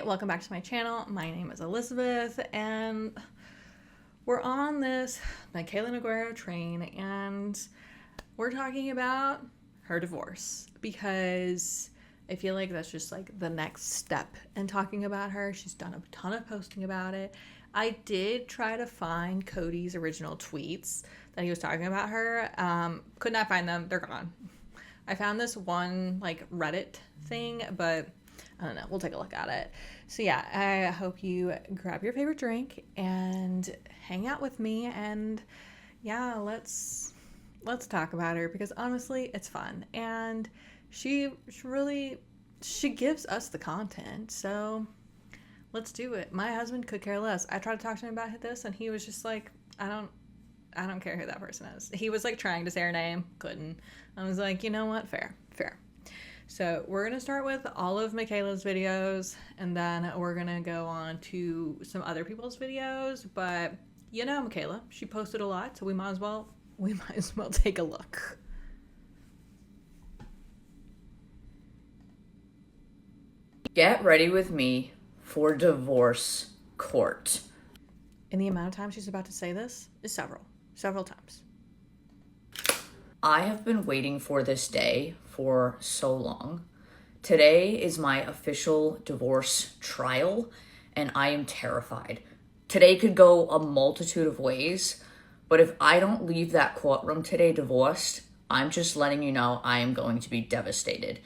welcome back to my channel. My name is Elizabeth and we're on this Mikayla Nogueira train and we're talking about her divorce because I feel like that's just like the next step in talking about her. She's done a ton of posting about it. I did try to find Cody's original tweets that he was talking about her. Could not find them. They're gone. I found this one like Reddit thing, but I don't know. We'll take a look at it. So yeah, I hope you grab your favorite drink and hang out with me. And yeah, let's talk about her because honestly, it's fun. And she gives us the content. So let's do it. My husband could care less. I tried to talk to him about this and he was just like, I don't care who that person is. He was like trying to say her name, couldn't. I was like, you know what? Fair. So we're going to start with all of Mikayla's videos and then we're going to go on to some other people's videos. But you know, Mikayla, she posted a lot, so we might as well take a look. Get ready with me for divorce court. And the amount of time she's about to say this is several times. I have been waiting for this day for so long. Today is my official divorce trial, and I am terrified. Today could go a multitude of ways, but if I don't leave that courtroom today divorced, I'm just letting you know I am going to be devastated.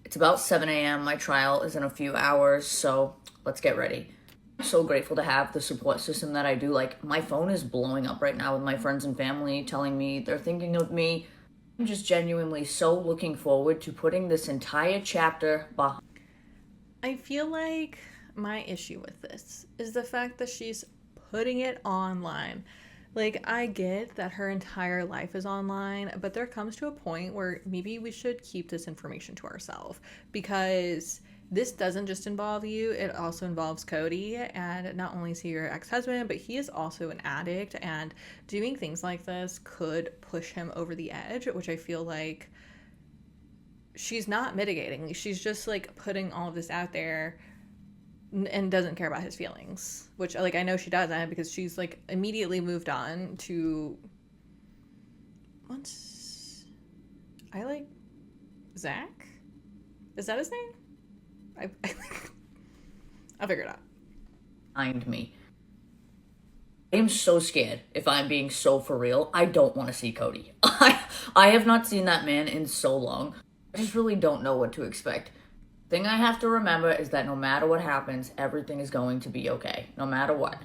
It's about 7 a.m. My trial is in a few hours, so let's get ready. I'm so grateful to have the support system that I do. Like, my phone is blowing up right now with my friends and family telling me they're thinking of me. I'm just genuinely so looking forward to putting this entire chapter behind. I feel like my issue with this is the fact that she's putting it online. Like, I get that her entire life is online, but there comes to a point where maybe we should keep this information to ourselves because this doesn't just involve you, it also involves Cody, and not only is he your ex-husband, but he is also an addict, and doing things like this could push him over the edge, which I feel like she's not mitigating. She's just like putting all of this out there and doesn't care about his feelings, which like I know she doesn't because she's like immediately moved on to I like Zach? Is that his name? I'll figure it out. Behind me. I am so scared, if I'm being so for real. I don't want to see Cody. I have not seen that man in so long. I just really don't know what to expect. Thing I have to remember is that no matter what happens, everything is going to be okay, no matter what.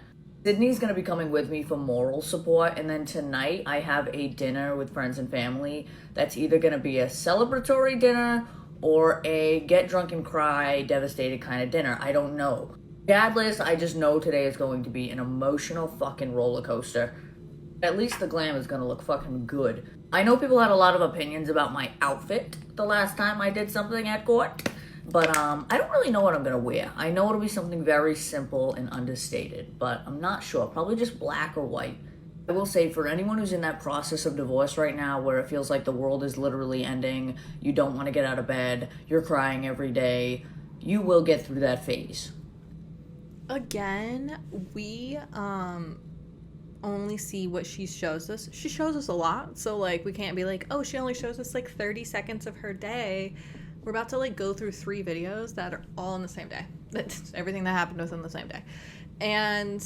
Sydney's going to be coming with me for moral support, and then tonight I have a dinner with friends and family that's either going to be a celebratory dinner or a get drunk and cry, devastated kind of dinner. I don't know. Regardless, I just know today is going to be an emotional fucking roller coaster. At least the glam is gonna look fucking good. I know people had a lot of opinions about my outfit the last time I did something at court, but I don't really know what I'm gonna wear. I know it'll be something very simple and understated, but I'm not sure. Probably just black or white. I will say, for anyone who's in that process of divorce right now where it feels like the world is literally ending, you don't want to get out of bed, you're crying every day, you will get through that phase. Again, we only see what she shows us. She shows us a lot, so like we can't be like, oh, she only shows us like 30 seconds of her day. We're about to like go through 3 videos that are all in the same day. That's everything that happened within the same day. And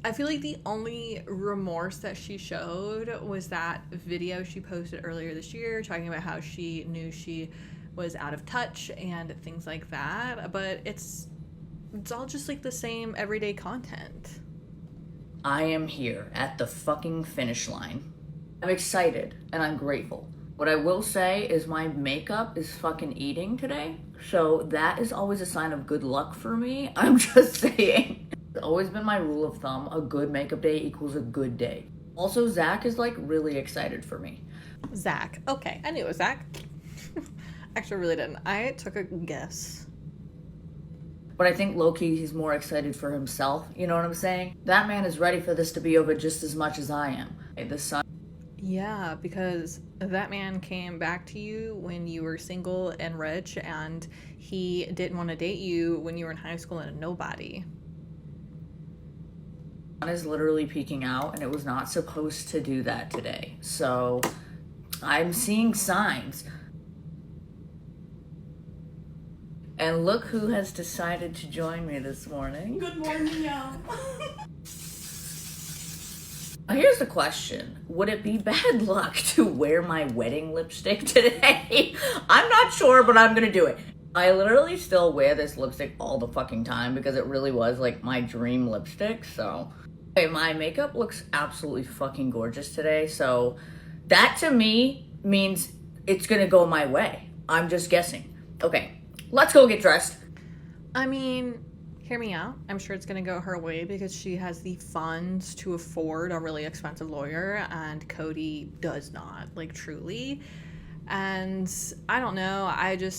I feel like the only remorse that she showed was that video she posted earlier this year talking about how she knew she was out of touch and things like that. But it's all just like the same everyday content. I am here at the fucking finish line. I'm excited and I'm grateful. What I will say is my makeup is fucking eating today, so that is always a sign of good luck for me. I'm just saying. It's always been my rule of thumb, a good makeup day equals a good day. Also, Zach is like really excited for me. Zach. Okay, I knew it was Zach. Actually, I really didn't. I took a guess. But I think low-key he's more excited for himself, you know what I'm saying? That man is ready for this to be over just as much as I am. The sun Yeah, because that man came back to you when you were single and rich, and he didn't want to date you when you were in high school and a nobody. Sun is literally peeking out, and it was not supposed to do that today. So I'm seeing signs. And look who has decided to join me this morning. Good morning, y'all. Here's the question. Would it be bad luck to wear my wedding lipstick today? I'm not sure, but I'm gonna do it. I literally still wear this lipstick all the fucking time because it really was like my dream lipstick, so. Okay, my makeup looks absolutely fucking gorgeous today, so that to me means it's gonna go my way. I'm just guessing. Okay, let's go get dressed. I mean, hear me out. I'm sure it's going to go her way because she has the funds to afford a really expensive lawyer, and Cody does not, like, truly. And I don't know. But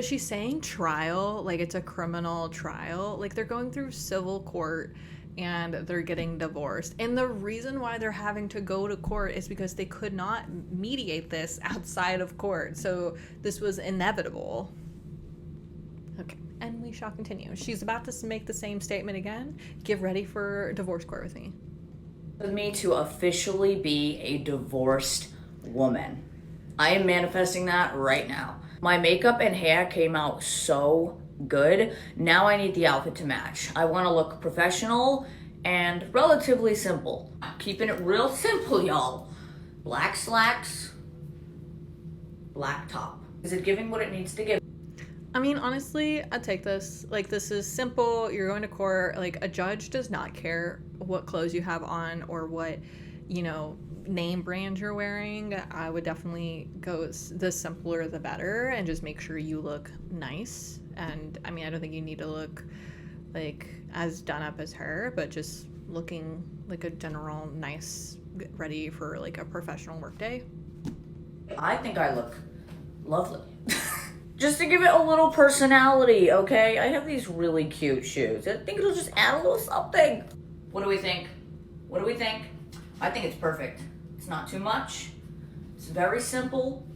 she's saying trial, like it's a criminal trial. Like, they're going through civil court and they're getting divorced. And the reason why they're having to go to court is because they could not mediate this outside of court. So this was inevitable. Okay, and we shall continue. She's about to make the same statement again. Get ready for divorce court with me. For me to officially be a divorced woman. I am manifesting that right now. My makeup and hair came out so good. Now I need the outfit to match. I want to look professional and relatively simple. I'm keeping it real simple, y'all. Black slacks, black top. Is it giving what it needs to give? I mean, honestly, I take this. Like, this is simple. You're going to court. Like, a judge does not care what clothes you have on or what, name brand you're wearing. I would definitely go the simpler the better and just make sure you look nice. And I mean, I don't think you need to look like as done up as her, but just looking like a general nice, ready for like a professional work day. I think I look lovely. Just to give it a little personality, okay? I have these really cute shoes. I think it'll just add a little something. What do we think? What do we think? I think it's perfect. It's not too much. It's very simple.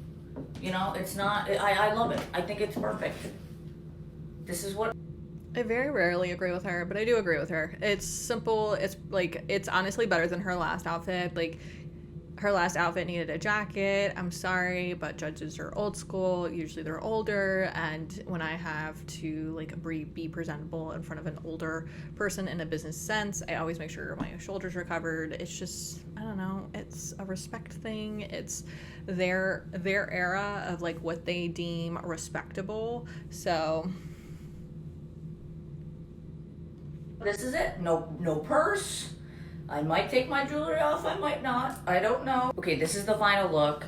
It's not, I love it. I think it's perfect. This is what. I very rarely agree with her, but I do agree with her. It's simple. It's honestly better than her last outfit. Like, her last outfit needed a jacket. I'm sorry, but judges are old school. Usually they're older, and when I have to like be presentable in front of an older person in a business sense, I always make sure my shoulders are covered. It's just, I don't know, it's a respect thing. It's their era of like what they deem respectable. So this is it. No purse. I might take my jewelry off, I might not. I don't know. Okay, this is the final look.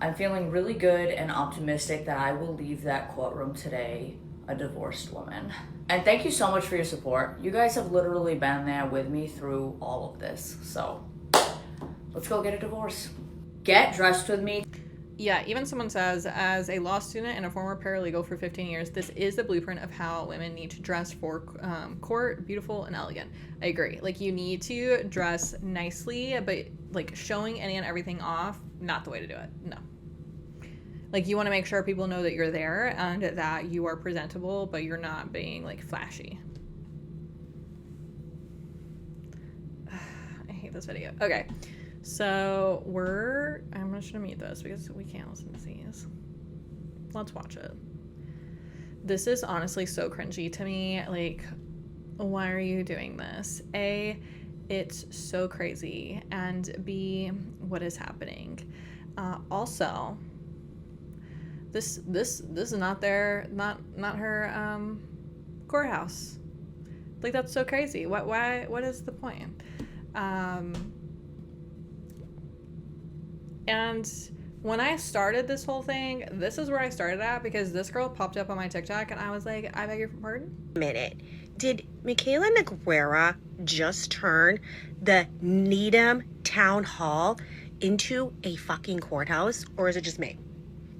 I'm feeling really good and optimistic that I will leave that courtroom today a divorced woman. And thank you so much for your support. You guys have literally been there with me through all of this. So let's go get a divorce. Get dressed with me. Yeah, even someone says, as a law student and a former paralegal for 15 years, this is the blueprint of how women need to dress for court, beautiful and elegant. I agree. Like, you need to dress nicely, but like showing any and everything off, not the way to do it. No. Like, you want to make sure people know that you're there and that you are presentable, but you're not being like flashy. I hate this video. Okay. So I'm just gonna mute this because we can't listen to these. Let's watch it. This is honestly so cringy to me. Like, why are you doing this? A, it's so crazy, and B, what is happening? Also, this is not her courthouse. Like, that's so crazy. What is the point? And when I started this whole thing, this is where I started at, because this girl popped up on my TikTok and I was like, I beg your pardon? Minute. Did Mikayla Nogueira just turn the Needham Town Hall into a fucking courthouse? Or is it just me?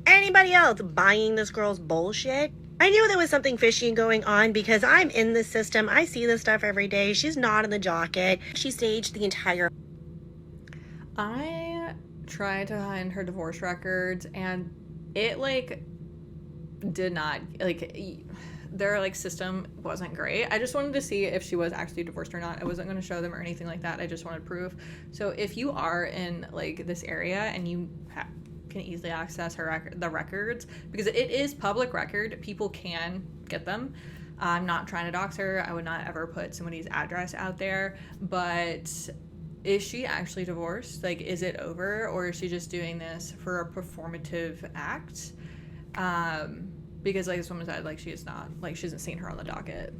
Anybody else buying this girl's bullshit? I knew there was something fishy going on because I'm in the system. I see this stuff every day. She's not in the docket. She staged the entire... I tried to find her divorce records, and it like did not like their like system wasn't great. I just wanted to see if she was actually divorced or not. I wasn't going to show them or anything like that. I just wanted proof. So if you are in like this area and you can easily access the records, because it is public record, people can get them. I'm not trying to dox her. I would not ever put somebody's address out there, but is she actually divorced? Like, is it over, or is she just doing this for a performative act? Because like this woman said, like she is not, like she hasn't seen her on the docket.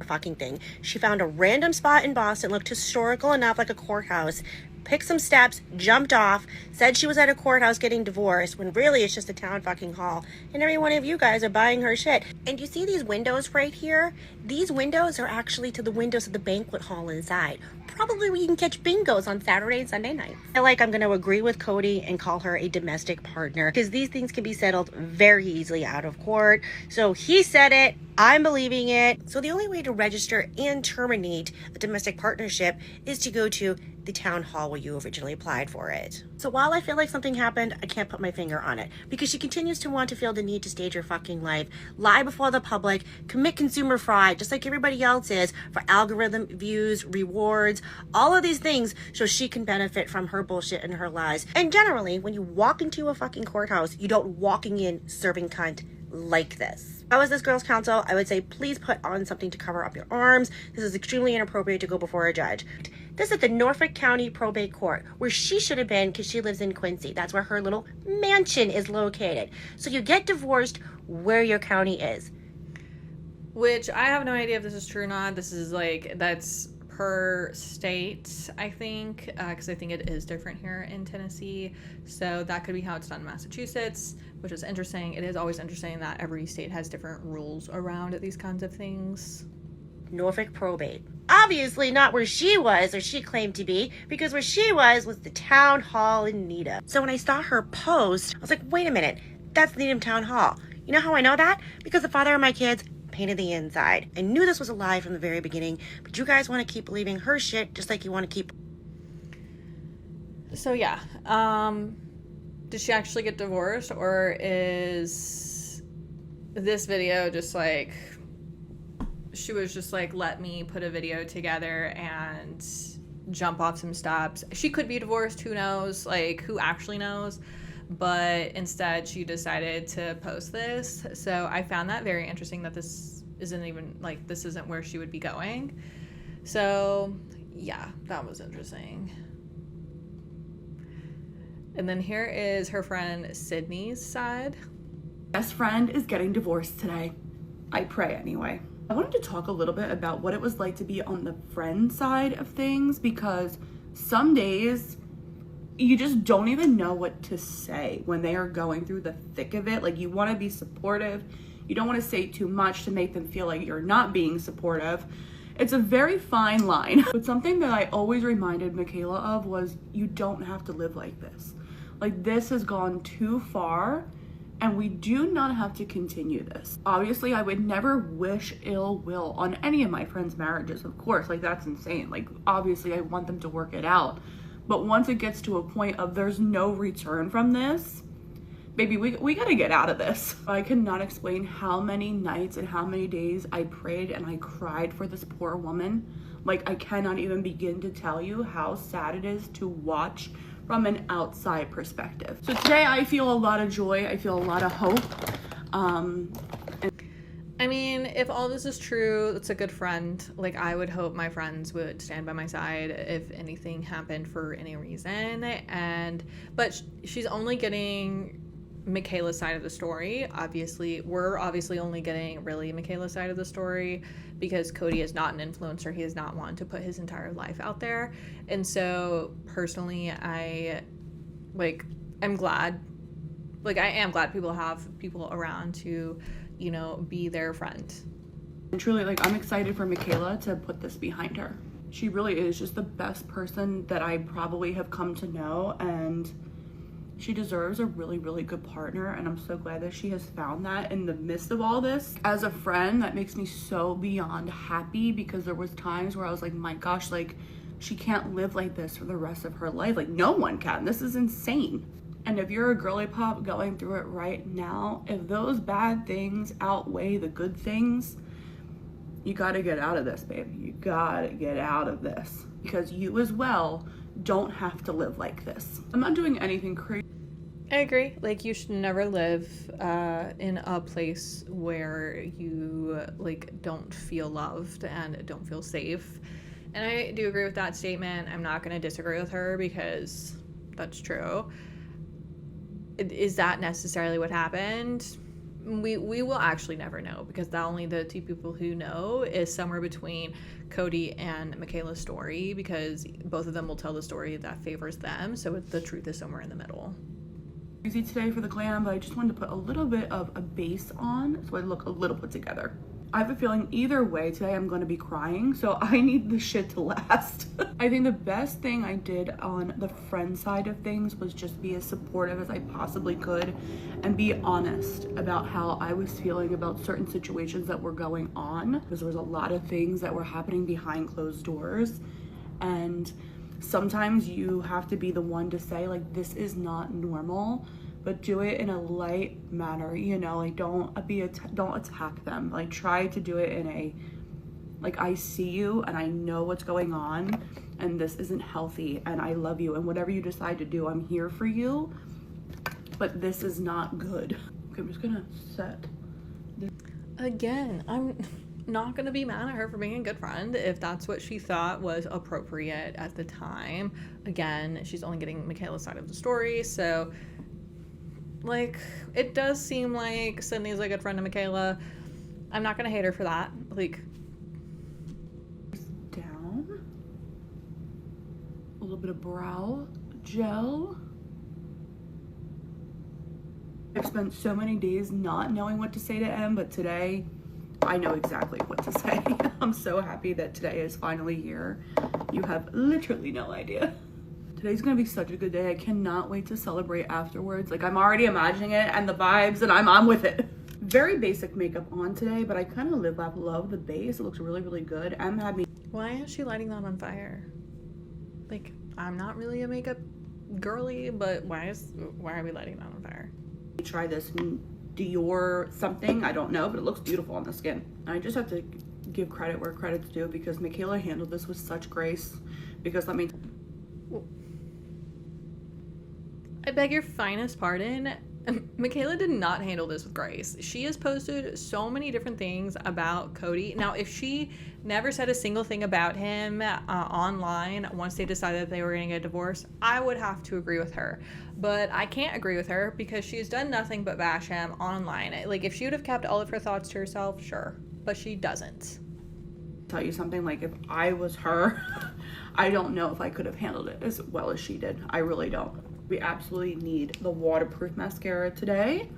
Fucking thing. She found a random spot in Boston, looked historical enough, like a courthouse, picked some steps, jumped off, said she was at a courthouse getting divorced, when really it's just a town fucking hall. And every one of you guys are buying her shit. And you see these windows right here? These windows are actually to the windows of the banquet hall inside. Probably where you can catch bingos on Saturday and Sunday night. I'm going to agree with Cody and call her a domestic partner, because these things can be settled very easily out of court. So he said it. I'm believing it. So the only way to register and terminate a domestic partnership is to go to the town hall where you originally applied for it. So while I feel like something happened, I can't put my finger on it, because she continues to want to feel the need to stage her fucking life, lie before the public, commit consumer fraud, just like everybody else is, for algorithm views, rewards, all of these things, so she can benefit from her bullshit and her lies. And generally, when you walk into a fucking courthouse, you don't walking in serving cunt like this. If I was this girl's counsel, I would say please put on something to cover up your arms. This is extremely inappropriate to go before a judge. This is the Norfolk County Probate Court, where she should have been, because she lives in Quincy. That's where her little mansion is located. So you get divorced where your county is. Which I have no idea if this is true or not. This is like, that's per state, I think, because I think it is different here in Tennessee. So that could be how it's done in Massachusetts, which is interesting. It is always interesting that every state has different rules around these kinds of things. Norfolk probate. Obviously not where she was, or she claimed to be, because where she was the town hall in Needham. So when I saw her post, I was like, wait a minute, that's Needham Town Hall. You know how I know that? Because the father of my kids painted the inside. I knew this was a lie from the very beginning, but you guys want to keep believing her shit just like you want to keep... So yeah, did she actually get divorced, or is this video just like, she was just like, let me put a video together and jump off some steps? She could be divorced, who knows, like who actually knows, but instead she decided to post this. So I found that very interesting, that this isn't even like, this isn't where she would be going. So yeah, that was interesting. And then here is her friend Sydney's side. Best friend is getting divorced today. I pray anyway. I wanted to talk a little bit about what it was like to be on the friend side of things, because some days you just don't even know what to say when they are going through the thick of it. Like, you want to be supportive. You don't want to say too much to make them feel like you're not being supportive. It's a very fine line. But something that I always reminded Mikayla of was, you don't have to live like this. Like, this has gone too far, and we do not have to continue this. Obviously, I would never wish ill will on any of my friends' marriages, of course. Like, that's insane. Like, obviously, I want them to work it out. But once it gets to a point of there's no return from this, baby, we gotta get out of this. I cannot explain how many nights and how many days I prayed and I cried for this poor woman. Like, I cannot even begin to tell you how sad it is to watch from an outside perspective. So today I feel a lot of joy. I feel a lot of hope. I mean, if all this is true, it's a good friend. Like, I would hope my friends would stand by my side if anything happened for any reason. But she's only getting Mikayla's side of the story. Obviously, we're only getting really Mikayla's side of the story, because Cody is not an influencer. He is not one to put his entire life out there. And so personally, I'm glad. Like, I am glad people have people around to, you know, be their friend. And truly, like, I'm excited for Mikayla to put this behind her. She really is just the best person that I probably have come to know, and she deserves a really, really good partner, and I'm so glad that she has found that in the midst of all this. As a friend, that makes me so beyond happy, because there was times where I was like, my gosh, like, she can't live like this for the rest of her life. Like, no one can. This is insane. And if you're a girly pop going through it right now, if those bad things outweigh the good things, you gotta get out of this, babe. You gotta get out of this, because you as well don't have to live like this. I'm not doing anything crazy. I agree. Like, you should never live in a place where you, like, don't feel loved and don't feel safe. And I do agree with that statement. I'm not going to disagree with her because that's true. Is that necessarily what happened? We will actually never know, because only the two people who know is somewhere between Cody and Mikayla's story, because both of them will tell the story that favors them. So the truth is somewhere in the middle. Crazy today for the glam, but I just wanted to put a little bit of a base on so I look a little put together. I have a feeling either way today I'm going to be crying, so I need this shit to last. I think the best thing I did on the friend side of things was just be as supportive as I possibly could and be honest about how I was feeling about certain situations that were going on, because there was a lot of things that were happening behind closed doors, and sometimes you have to be the one to say, like, this is not normal, but do it in a light manner, you know, like don't attack them. Like, try to do it in a, like, I see you and I know what's going on and this isn't healthy and I love you and whatever you decide to do, I'm here for you, but this is not good. Okay, I'm just gonna set this. Again, I'm not gonna be mad at her for being a good friend if that's what she thought was appropriate at the time. Again, she's only getting Mikayla's side of the story, so, like, it does seem like Sydney's a good friend to Mikayla. I'm not gonna hate her for that. Like, down a little bit of brow gel. I've spent so many days not knowing what to say to Em, but today I know exactly what to say. I'm so happy that today is finally here. You have literally no idea. Today's gonna be such a good day. I cannot wait to celebrate afterwards. Like, I'm already imagining it and the vibes, and I'm on with it. Very basic makeup on today, but I kind of love the base. It looks really, really good. Em had me. why is she lighting that on fire? Like, I'm not really a makeup girly, but why are we lighting that on fire? Try this Dior something, I don't know, but it looks beautiful on the skin. I just have to give credit where credit's due, because Mikayla handled this with such grace. Because let me, I beg your finest pardon. Mikayla did not handle this with grace. She has posted so many different things about Cody. Now, if she never said a single thing about him online once they decided that they were going to get divorced, I would have to agree with her. But I can't agree with her because she's done nothing but bash him online. Like, if she would have kept all of her thoughts to herself, sure. But she doesn't. tell you something, like, if I was her, I don't know if I could have handled it as well as she did. I really don't. We absolutely need the waterproof mascara today.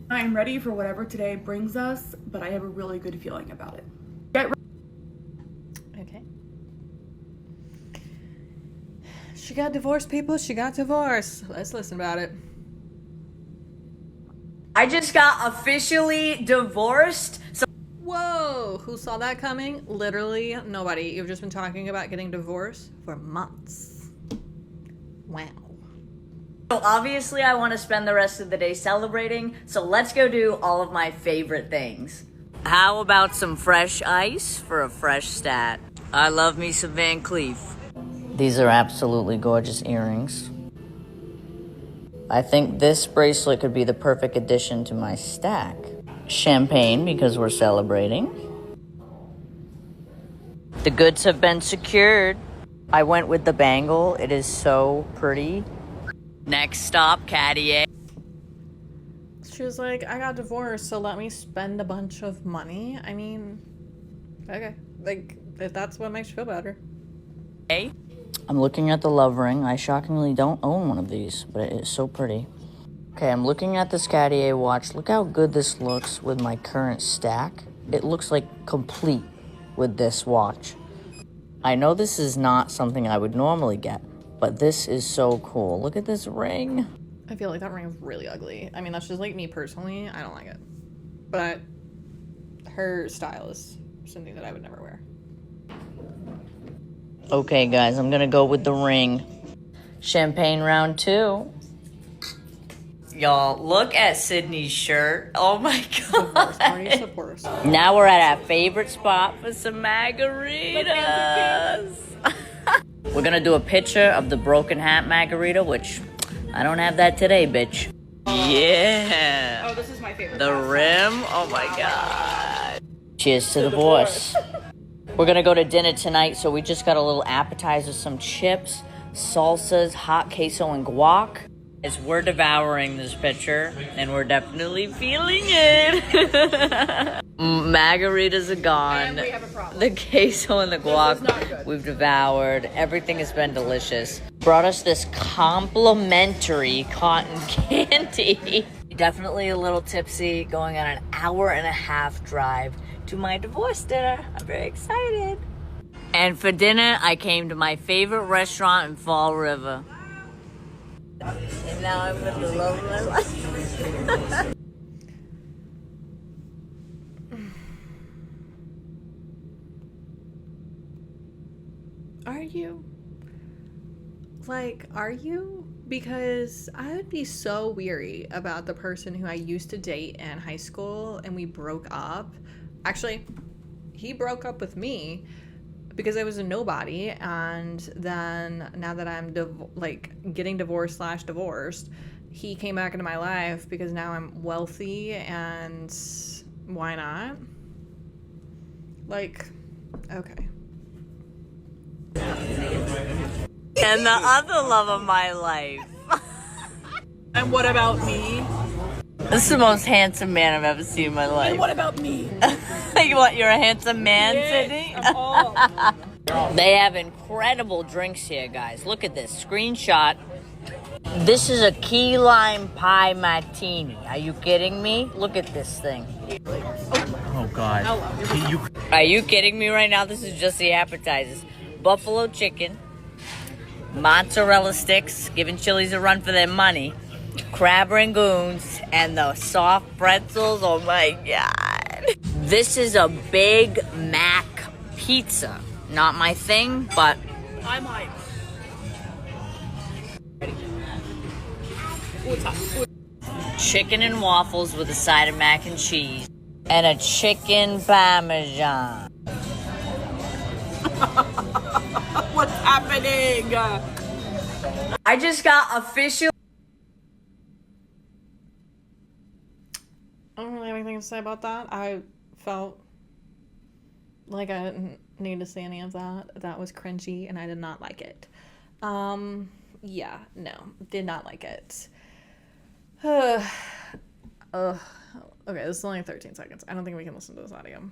I'm ready for whatever today brings us, but I have a really good feeling about it. Okay. She got divorced, people. She got divorced. Let's listen about it. I just got officially divorced. So Whoa, who saw that coming? Literally nobody. You've just been talking about getting divorced for months. Wow. obviously I want to spend the rest of the day celebrating, so let's go do all of my favorite things. How about some fresh ice for a fresh stat? I love me some Van Cleef. These are absolutely gorgeous earrings. I think this bracelet could be the perfect addition to my stack. Champagne, because we're celebrating. The goods have been secured. I went with the bangle. It is so pretty. Next stop, Cartier. She was like, I got divorced, so let me spend a bunch of money. I mean, okay. Like, if that's what makes you feel better. Hey. I'm looking at the love ring. I shockingly don't own one of these, but it is so pretty. Okay, I'm looking at this Cartier watch. Look how good this looks with my current stack. It looks like complete with this watch. I know this is not something I would normally get, but this is so cool. Look at this ring. I feel like that ring is really ugly. I mean, that's just like me personally. I don't like it. But her style is something that I would never wear. Okay, guys, I'm gonna go with the ring. Champagne round 2. Y'all, look at Sydney's shirt. Oh my Divorce party god. supporters. Now we're at our favorite spot for some margaritas. We're gonna do a picture of the broken hat margarita, which I don't have that today, bitch. Yeah. Oh, this is my favorite. The rim. Oh my god. Cheers to divorce. We're gonna go to dinner tonight, so we just got a little appetizer, some chips, salsas, hot queso, and guac. As we're devouring this picture, and we're definitely feeling it. Margaritas are gone. And we have a problem. The queso and the This is guac not good. we've devoured. Everything has been delicious. Brought us this complimentary cotton candy. Definitely a little tipsy, going on an 1.5-hour drive to my divorce dinner. I'm very excited. And for dinner, I came to my favorite restaurant in Fall River. And now I'm with the love of my life. Are you? Like, are you? Because I would be so weary about the person who I used to date in high school and we broke up. Actually, he broke up with me because I was a nobody, and then now that I'm getting divorced, he came back into my life because now I'm wealthy, and why not? Like, okay. And the other love of my life. And what about me? This is the most handsome man I've ever seen in my life. And what about me? You're a handsome man, Sydney? I'm all. They have incredible drinks here, guys. Look at this screenshot. This is a key lime pie martini. Are you kidding me? Look at this thing. Oh God. Are you kidding me right now? This is just the appetizers. Buffalo chicken, mozzarella sticks, giving Chili's a run for their money, crab rangoons, and the soft pretzels. Oh my God. This is a Big Mac pizza. Not my thing, but I might. chicken and waffles with a side of mac and cheese and a chicken parmesan. What's happening? I just got official. I don't really have anything to say about that. I felt like I didn't need to say any of that. That was cringy and I did not like it. Yeah, no, did not like it. Okay, this is only 13 seconds. I don't think we can listen to this audio.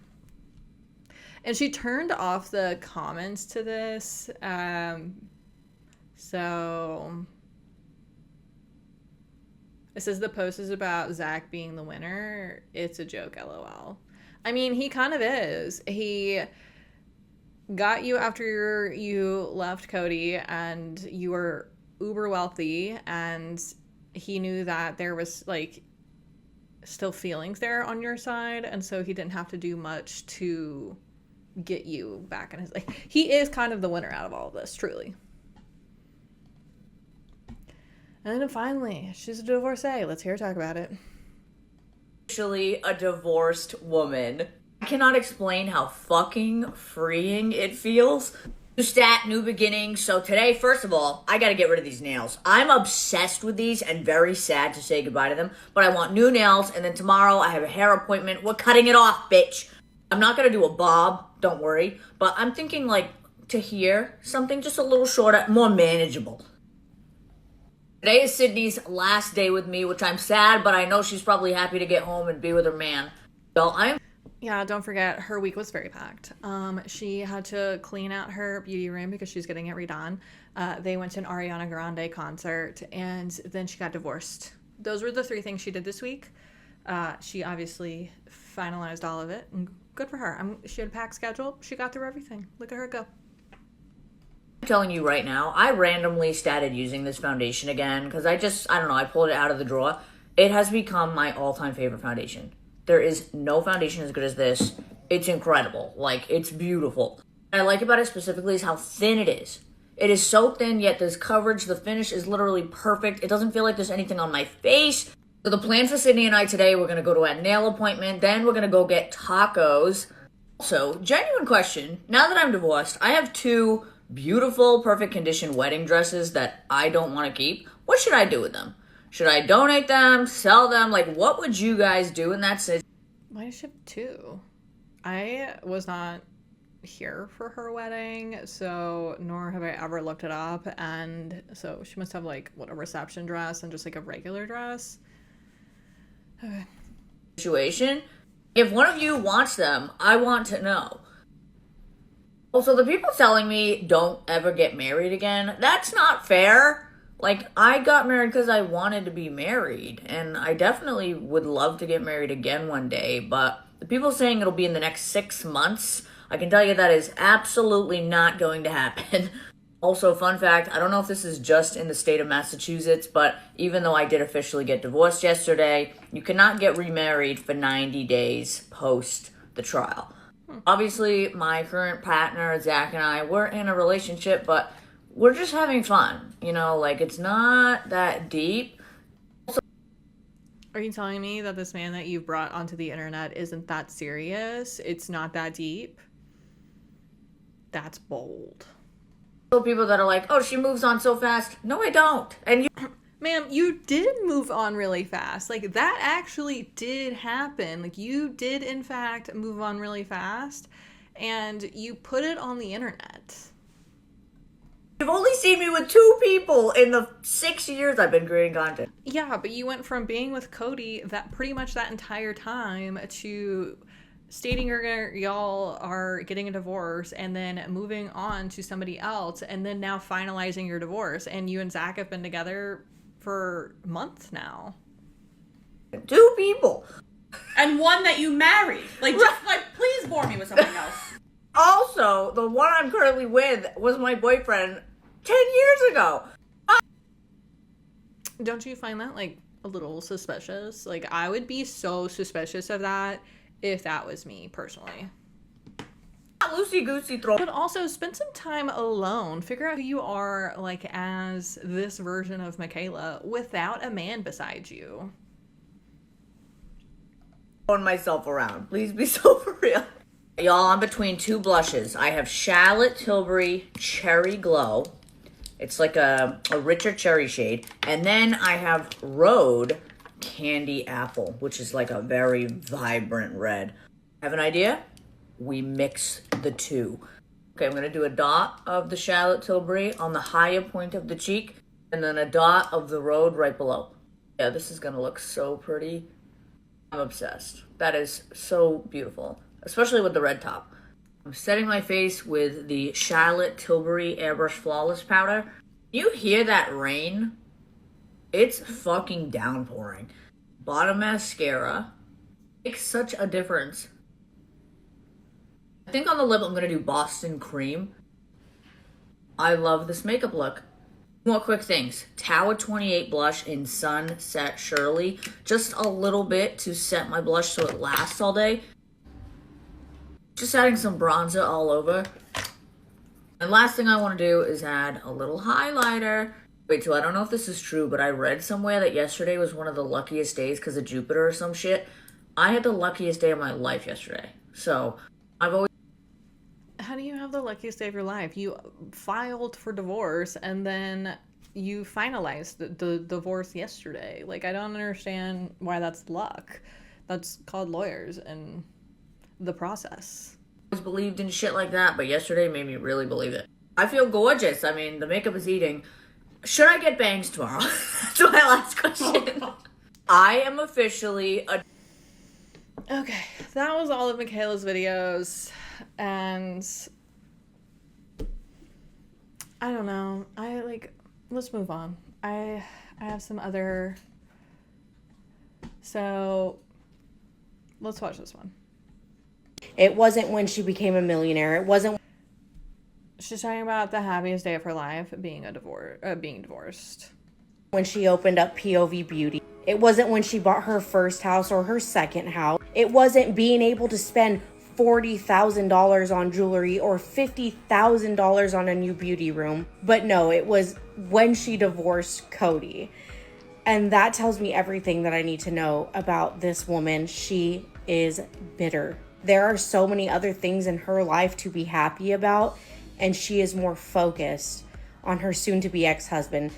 And she turned off the comments to this. So it says the post is about Zach being the winner. It's a joke, LOL. I mean, he kind of is. He got you after you left Cody and you were uber wealthy, and he knew that there was like still feelings there on your side, and so he didn't have to do much to get you back in his life. He is kind of the winner out of all of this, truly. And then finally, she's a divorcee. Let's hear her talk about it. Officially a divorced woman. I cannot explain how fucking freeing it feels. New stat, new beginnings. So today, first of all, I gotta get rid of these nails. I'm obsessed with these and very sad to say goodbye to them, but I want new nails, and then tomorrow I have a hair appointment. We're cutting it off, bitch. I'm not gonna do a bob, don't worry, but I'm thinking like to here, something just a little shorter, more manageable. Today is Sydney's last day with me, which I'm sad, but I know she's probably happy to get home and be with her man. So Yeah, don't forget, her week was very packed. She had to clean out her beauty room because she's getting it redone. They went to an Ariana Grande concert, and then she got divorced. Those were the 3 things she did this week. She obviously finalized all of it, and good for her. She had a packed schedule. She got through everything. Look at her go. telling you right now, I randomly started using this foundation again because I don't know, I pulled it out of the drawer. It has become my all-time favorite foundation. There is no foundation as good as this. It's incredible. Like, it's beautiful. What I like about it specifically is how thin it is. It is so thin, yet there's coverage. The finish is literally perfect. It doesn't feel like there's anything on my face. So the plan for Sydney and I today, we're going to go to a nail appointment. Then we're going to go get tacos. Also, genuine question. Now that I'm divorced, I have 2 beautiful, perfect condition wedding dresses that I don't want to keep. What should I do with them? Should I donate them, sell them? Like, what would you guys do in that situation? Why does she have 2? I was not here for her wedding, so nor have I ever looked it up, and so she must have like what, a reception dress and just like a regular dress. Okay. Situation. If one of you wants them, I want to know. Also, the people telling me don't ever get married again, that's not fair. Like, I got married because I wanted to be married, and I definitely would love to get married again one day, but the people saying it'll be in the next 6 months, I can tell you that is absolutely not going to happen. Also, fun fact, I don't know if this is just in the state of Massachusetts, but even though I did officially get divorced yesterday, you cannot get remarried for 90 days post the trial. Obviously, my current partner, Zach, and I, we're in a relationship, but we're just having fun. You know, like, it's not that deep. Are you telling me that this man that you brought onto the internet isn't that serious? It's not that deep? That's bold. People that are like, oh, she moves on so fast. No, I don't. And you... Ma'am, you did move on really fast. Like, that actually did happen. Like, you did, in fact, move on really fast. And you put it on the internet. You've only seen me with 2 people in the 6 years I've been creating content. Yeah, but you went from being with Cody that pretty much that entire time to stating y'all are getting a divorce and then moving on to somebody else and then now finalizing your divorce. And you and Zach have been together for months now. 2 people. And one that you married. Like, just, like, please bore me with something else. Also, the one I'm currently with was my boyfriend 10 years ago. Don't you find that, like, a little suspicious? Like, I would be so suspicious of that if that was me, personally. Loosey-goosey throw. But also, spend some time alone. Figure out who you are, like, as this version of Mikayla without a man beside you. Throwing myself around. Please be so for real. Y'all, I'm between 2 blushes. I have Charlotte Tilbury Cherry Glow. It's like a richer cherry shade. And then I have Rhode Candy Apple, which is like a very vibrant red. Have an idea? We mix the 2. Okay, I'm going to do a dot of the Charlotte Tilbury on the higher point of the cheek, and then a dot of the Rhode right below. Yeah, this is going to look so pretty. I'm obsessed. That is so beautiful, especially with the red top. I'm setting my face with the Charlotte Tilbury Airbrush Flawless Powder. You hear that rain? It's fucking downpouring. Bottom mascara makes such a difference. I think on the lip I'm going to do Boston Cream. I love this makeup look. More quick things. Tower 28 blush in Sunset Shirley. Just a little bit to set my blush so it lasts all day. Just adding some bronzer all over. And last thing I want to do is add a little highlighter. Wait, so I don't know if this is true, but I read somewhere that yesterday was one of the luckiest days because of Jupiter or some shit. I had the luckiest day of my life yesterday. So, I've always... How do you have the luckiest day of your life? You filed for divorce and then you finalized the divorce yesterday. Like, I don't understand why that's luck. That's called lawyers and the process. believed in shit like that, but yesterday made me really believe it. I feel gorgeous. I mean, the makeup is eating. Should I get bangs tomorrow? That's my last question. I am officially a... Okay, that was all of Mikayla's videos, and I don't know. Let's move on. I have some other... So, let's watch this one. It wasn't when she became a millionaire. It wasn't... She's talking about the happiest day of her life being being divorced. When she opened up POV Beauty. It wasn't when she bought her first house or her second house. It wasn't being able to spend $40,000 on jewelry or $50,000 on a new beauty room. But no, it was when she divorced Cody. And that tells me everything that I need to know about this woman. She is bitter. There are so many other things in her life to be happy about, and she is more focused on her soon-to-be ex-husband.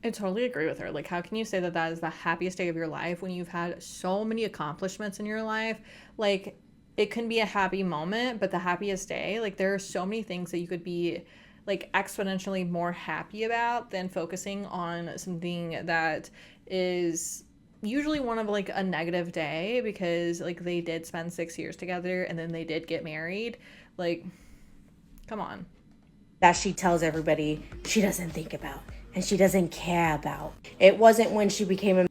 I totally agree with her. Like, how can you say that that is the happiest day of your life when you've had so many accomplishments in your life? Like, it can be a happy moment, but the happiest day, like, there are so many things that you could be, like, exponentially more happy about than focusing on something that is usually one of, like, a negative day because, like, they did spend 6 years together and then they did get married. Like, come on. That she tells everybody she doesn't think about and she doesn't care about. It wasn't when she became a...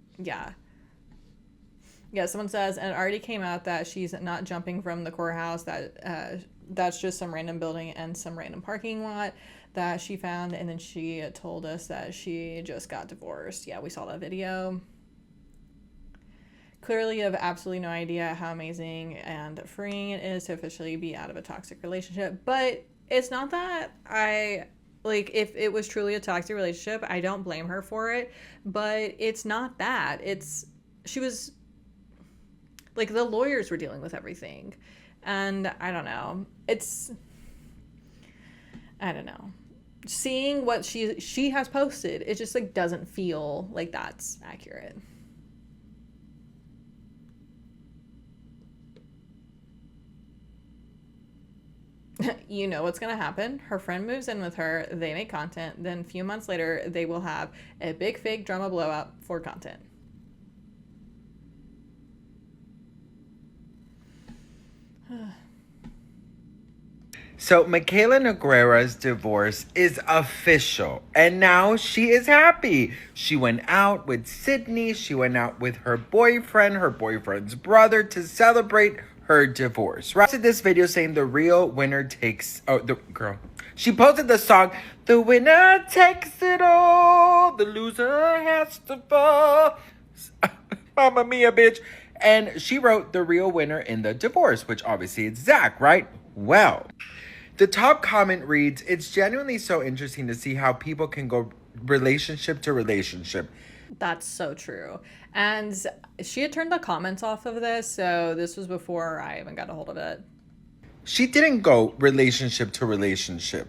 Yeah, someone says, and it already came out that she's not jumping from the courthouse, that that's just some random building and some random parking lot that she found, and then she told us that she just got divorced. Yeah, we saw that video. Clearly, you have absolutely no idea how amazing and freeing it is to officially be out of a toxic relationship, but it's not that like, if it was truly a toxic relationship, I don't blame her for it, but it's not that. She was, like, the lawyers were dealing with everything, and I don't know. I don't know. Seeing what she has posted, it just, like, doesn't feel like that's accurate. You know what's going to happen. Her friend moves in with her, they make content, then a few months later, they will have a big fake drama blowout for content. So Mikayla Nogueira's divorce is official, and now she is happy. She went out with Sydney, she went out with her boyfriend's brother to celebrate her divorce. Right? She posted this video saying the real winner takes... Oh, the girl. She posted the song, "The winner takes it all, the loser has to fall." Mamma mia, bitch. And she wrote the real winner in the divorce, which obviously it's Zach, right? Well, the top comment reads, "It's genuinely so interesting to see how people can go relationship to relationship." That's so true. And she had turned the comments off of this, so this was before I even got a hold of it. She didn't go relationship to relationship.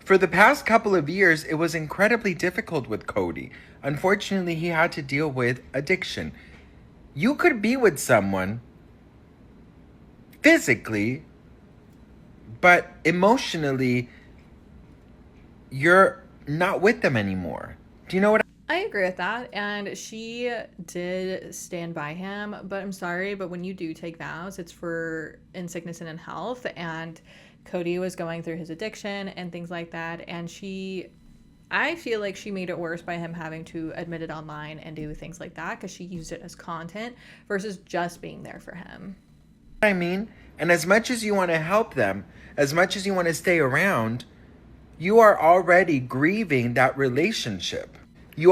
For the past couple of years, it was incredibly difficult with Cody. Unfortunately, he had to deal with addiction. You could be with someone physically, but emotionally, you're not with them anymore. Do you know what I agree with that, and she did stand by him, but I'm sorry, but when you do take vows, it's for in sickness and in health, and Cody was going through his addiction and things like that, and I feel like she made it worse by him having to admit it online and do things like that, because she used it as content versus just being there for him. I mean? And as much as you want to help them, as much as you want to stay around, you are already grieving that relationship.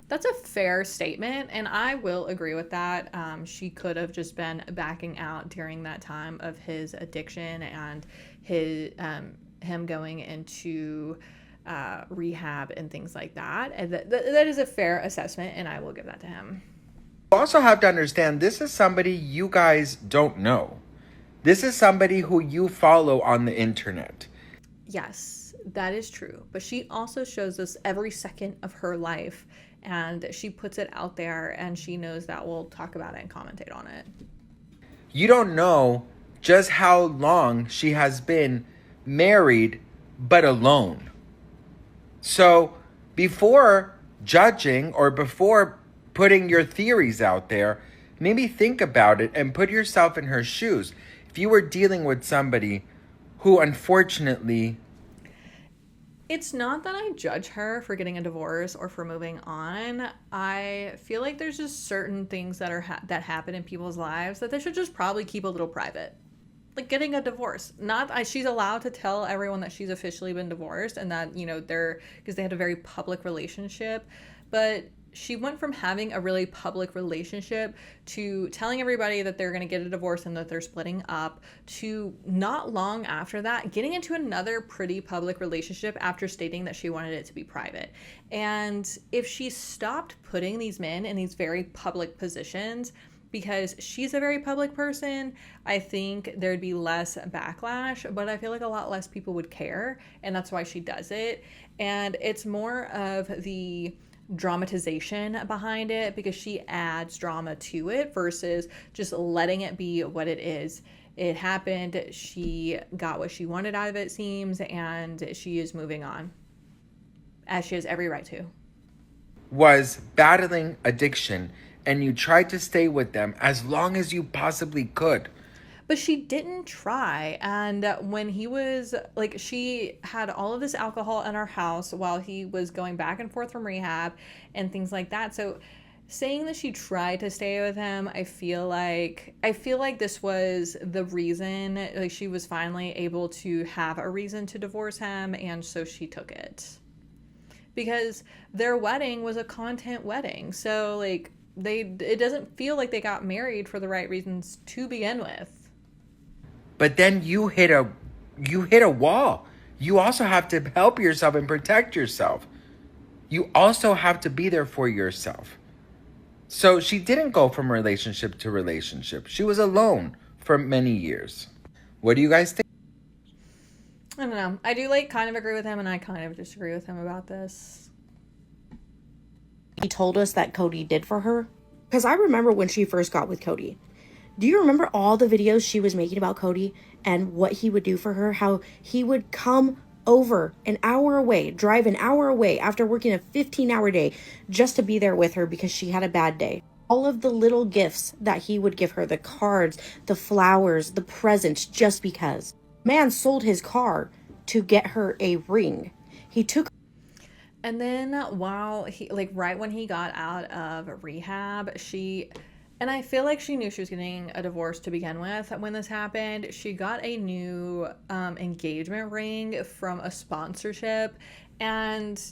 That's a fair statement, and I will agree with that. She could have just been backing out during that time of his addiction and his him going into rehab and things like that. And that is a fair assessment, and I will give that to him. You also have to understand, this is somebody you guys don't know. This is somebody who you follow on the internet. Yes, that is true. But she also shows us every second of her life, and she puts it out there, and she knows that we'll talk about it and commentate on it. You don't know just how long she has been married but alone. So before judging or before putting your theories out there, maybe think about it and put yourself in her shoes. If you were dealing with somebody who unfortunately... It's not that I judge her for getting a divorce or for moving on. I feel like there's just certain things that that happen in people's lives that they should just probably keep a little private. like getting a divorce. Not she's allowed to tell everyone that she's officially been divorced and that, they're because they had a very public relationship, but she went from having a really public relationship to telling everybody that they're going to get a divorce and that they're splitting up, to not long after that getting into another pretty public relationship after stating that she wanted it to be private. And if she stopped putting these men in these very public positions, because she's a very public person, I think there'd be less backlash, but I feel like a lot less people would care, and that's why she does it. And it's more of the dramatization behind it, because she adds drama to it versus just letting it be what it is. It happened, she got what she wanted out of it, seems, and she is moving on, as she has every right to. Was battling addiction, and you tried to stay with them as long as you possibly could. But she didn't try. And when he was like, she had all of this alcohol in our house while he was going back and forth from rehab and things like that. So saying that she tried to stay with him, I feel like this was the reason. Like, she was finally able to have a reason to divorce him, and so she took it. Because their wedding was a content wedding. So like, it doesn't feel like they got married for the right reasons to begin with. But then you hit a wall. You also have to help yourself and protect yourself. You also have to be there for yourself. So she didn't go from relationship to relationship. She was alone for many years. What do you guys think? I don't know. I do kind of agree with him, and I kind of disagree with him about this. He told us that Cody did for her. Because I remember when she first got with Cody. Do you remember all the videos she was making about Cody and what he would do for her? How he would come over an hour away, drive an hour away after working a 15-hour day just to be there with her because she had a bad day. All of the little gifts that he would give her, the cards, the flowers, the presents, just because. Man sold his car to get her a ring. He took. And then while he, right when he got out of rehab, and I feel like she knew she was getting a divorce to begin with when this happened. She got a new engagement ring from a sponsorship, and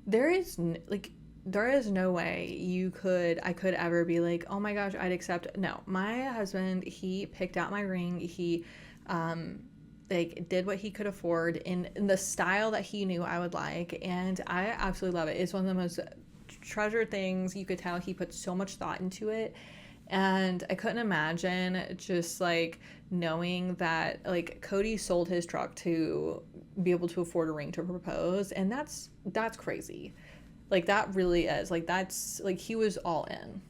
there is no way I could ever be like, oh my gosh, I'd accept. No, my husband, he picked out my ring. He did what he could afford in the style that he knew I would like, and I absolutely love it. It's one of the most treasured things. You could tell he put so much thought into it, and I couldn't imagine just knowing that Cody sold his truck to be able to afford a ring to propose, and that's crazy. That really is that's he was all in.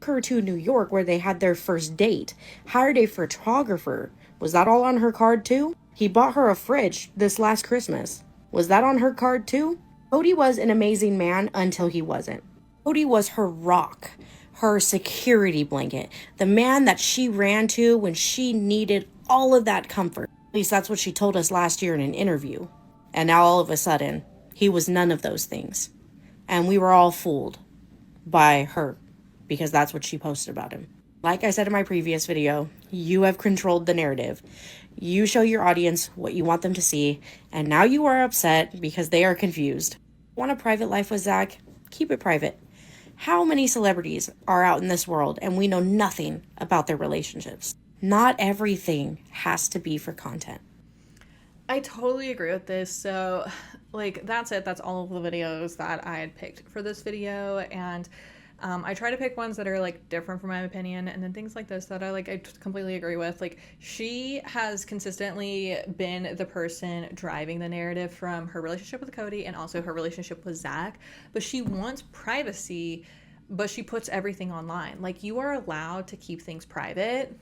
Her to New York where they had their first date, hired a photographer. Was that all on her card too? He bought her a fridge this last Christmas. Was that on her card too? Cody was an amazing man until he wasn't. Cody was her rock, her security blanket, the man that she ran to when she needed all of that comfort. At least that's what she told us last year in an interview. And now all of a sudden, he was none of those things. And we were all fooled by her because that's what she posted about him. Like I said in my previous video, you have controlled the narrative. You show your audience what you want them to see, and now you are upset because they are confused. Want a private life with Zach? Keep it private. How many celebrities are out in this world and we know nothing about their relationships? Not everything has to be for content. I totally agree with this. So, that's it. That's all of the videos that I had picked for this video, and I try to pick ones that are different from my opinion, and then things like this that I completely agree with. She has consistently been the person driving the narrative from her relationship with Cody and also her relationship with Zach, but she wants privacy, but she puts everything online. You are allowed to keep things private,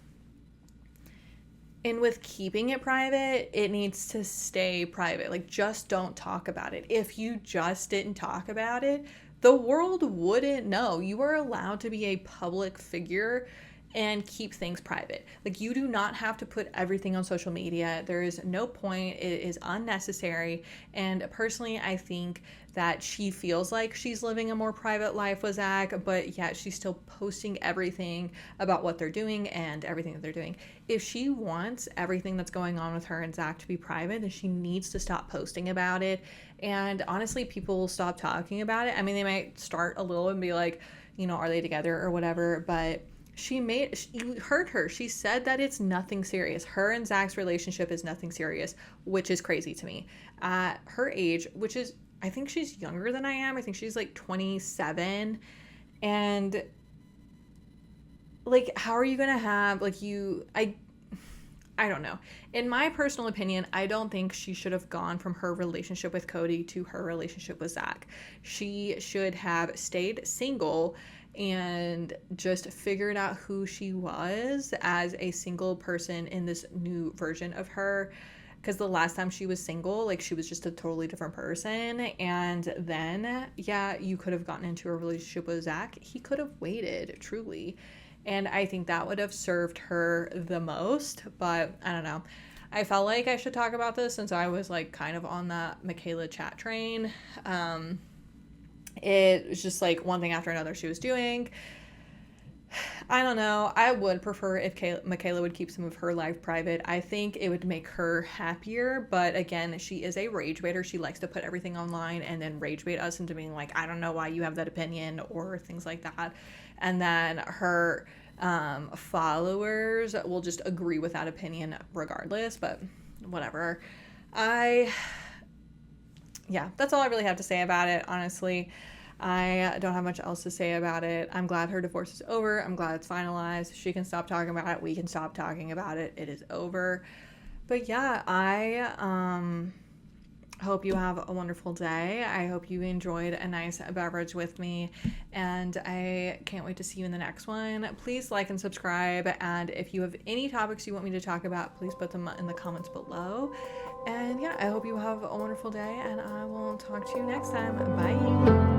and with keeping it private, it needs to stay private. Just don't talk about it. If you just didn't talk about it, the world wouldn't know. You are allowed to be a public figure and keep things private. Like, you do not have to put everything on social media. There is no point. It is unnecessary. And personally, I think that she feels like she's living a more private life with Zach, but yet she's still posting everything about what they're doing and everything that they're doing. If she wants everything that's going on with her and Zach to be private, then she needs to stop posting about it. And honestly, people will stop talking about it. I mean, they might start a little and be like, you know, are they together or whatever, but you heard her. She said that it's nothing serious. Her and Zach's relationship is nothing serious, which is crazy to me. At her age, which is, I think she's younger than I am. I think she's like 27. And like, how are you going to have, like, I don't know. In my personal opinion, I don't think she should have gone from her relationship with Cody to her relationship with Zach. She should have stayed single and just figured out who she was as a single person in this new version of her. Because the last time she was single, like, she was just a totally different person. And then, yeah, you could have gotten into a relationship with Zach. He could have waited, truly. And I think that would have served her the most. But I don't know. I felt like I should talk about this since I was, like, kind of on that Mikayla chat train. It was just, like, one thing after another she was doing. I don't know. I would prefer if Mikayla would keep some of her life private. I think it would make her happier. But again, she is a rage baiter. She likes to put everything online and then rage bait us into being like, I don't know why you have that opinion, or things like that. And then her followers will just agree with that opinion regardless. But whatever. Yeah, that's all I really have to say about it, honestly. I don't have much else to say about it. I'm glad her divorce is over. I'm glad it's finalized. She can stop talking about it. We can stop talking about it. It is over. But yeah, I hope you have a wonderful day. I hope you enjoyed a nice beverage with me, and I can't wait to see you in the next one. Please like and subscribe, and if you have any topics you want me to talk about, please put them in the comments below. And yeah, I hope you have a wonderful day, and I will talk to you next time. Bye.